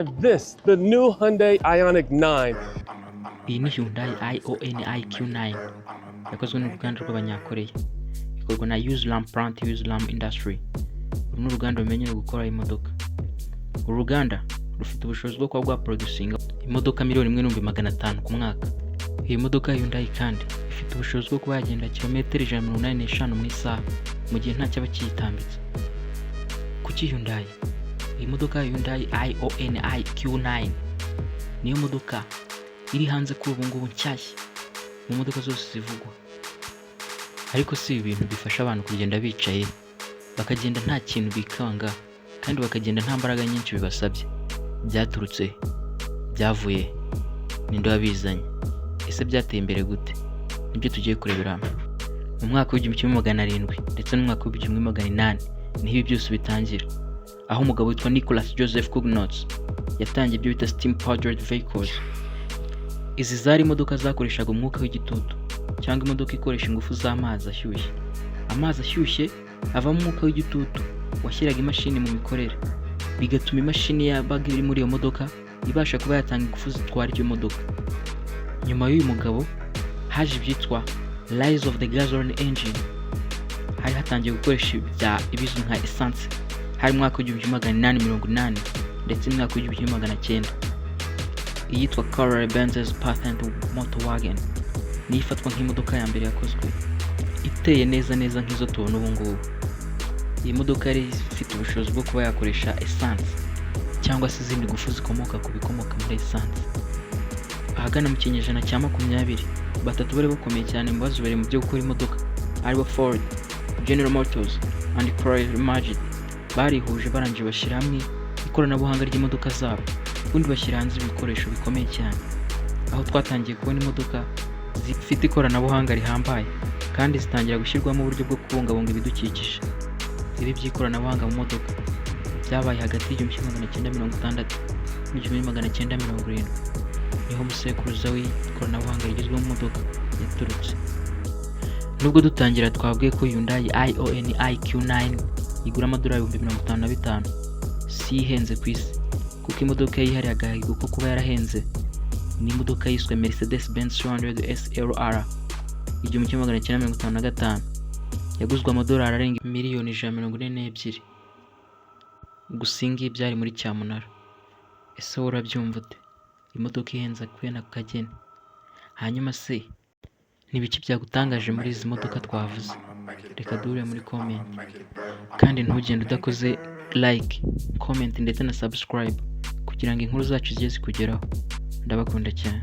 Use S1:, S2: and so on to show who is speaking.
S1: This, the new Hyundai Ioniq 9.
S2: Iyi ni Hyundai IONI Q9 yakozwe n'uruganda rw'Abanyakoreya, ikorwa na Yuzlam Plant Yuzlam Industry. Uru ni uruganda rumenyerewe gukora imodoka. Uru ruganda rufite ubushobozi bwo kuba bwaproducinga imodoka 1,500,000 ku mwaka. Iyi modoka Hyundai kandi ifite ubushobozi bwo kuba yagenda kilometero 185 mu isaha mu gihe nta cyaba kiyitambitse. Kuki Hyundai? Iyi modoka Hyundai IONI Q9 niyo modoka iri hanze kuri ubu ngubu nshyashya mu modoka zose zivugwa. Ariko si ibintu bifasha abantu kugenda bicaye bakagenda nta kintu bikanga kandi bakagenda nta mbaraga nyinshi bibasabye. Byaturutse, byavuye, ninde wabizanye, ese byateye imbere gute? Nibyo tugiye kurebera hamwe. Mu mwaka w'1700 ndetse n'umwaka w'1800 niho ibi byose bitangira, aho umugabo witwa Nicholas Joseph Cugnotz yatangiye ibyo bita steam powered vehicles. Izi zari imodoka zakoreshaga umwuka w'igitutu cyangwa imodoka ikoresha ingufu z'amazi ashyushye. Amazi ashyushye ava mu mwuka w'igitutu washyiraga imashini mu mikorere, bigatuma imashini yabaga iri muri iyo modoka ibasha kuba yatanga ingufu zitwara iyo modoka. Nyuma y'uyu mugabo haje ibyitwa rise of the gasoline engine. Hari hatangiye gukoresha ibizwi nka essence hari mwaka w'1880 ndetse n'umwaka w'1900. Iyitwa Carroll Benz's patent motor wagon ni ifatwa nk'imodoka ya mbere yakozwe iteye neza nk'izo tubona ubu ngubu. Iyi modoka yari ifite ubushobozi bwo kuba yakoresha essence cyangwa se izindi ngufu zikomoka ku bikomoka muri essence. Ahagana mu kinyejana cya 20 batatu bari bakomeye cyane mu bazobereye mu byo gukora imodoka aribo Ford, General Motors and Chrysler Imagine barihuje barangije bashyira hamwe ikoranabuhanga ry'imodoka zabo, ubundi bashyira hanze ibikoresho bikomeye cyane, aho twatangiye kubona imodoka zifite ikoranabuhanga rihambaye kandi zitangira gushyirwamo uburyo bwo kubungabunga ibidukikije. Ibi by'ikoranabuhanga mu modoka byabaye hagati y'1960 n'1970, niho umusekuruza w'ikoranabuhanga rigezweho mu modoka yaturutse. Nubwo dutangira twabwiye ko Hyundai IONI Q9 igura $55,000, si ihenze ku isi, kuko imodoka yihariye agahigo ko kuba yarahenze ni imodoka yiswe Mercedes-Benz 300 SLR 1955, yaguzwe amadolari arenga $142,000,000. Gusa ingi byari muri cyamunara. Ese urabyumva ute? Imodoka ihenze kwe na kageni. Hanyuma se nibiki byagutangaje muri izi modoka twavuze? Reka duhure muri comment, kandi ntugende udakoze like, comment ndetse na subscribe kugira ngo inkuru zacu zijye zikugeraho. Ndabakunda cyane.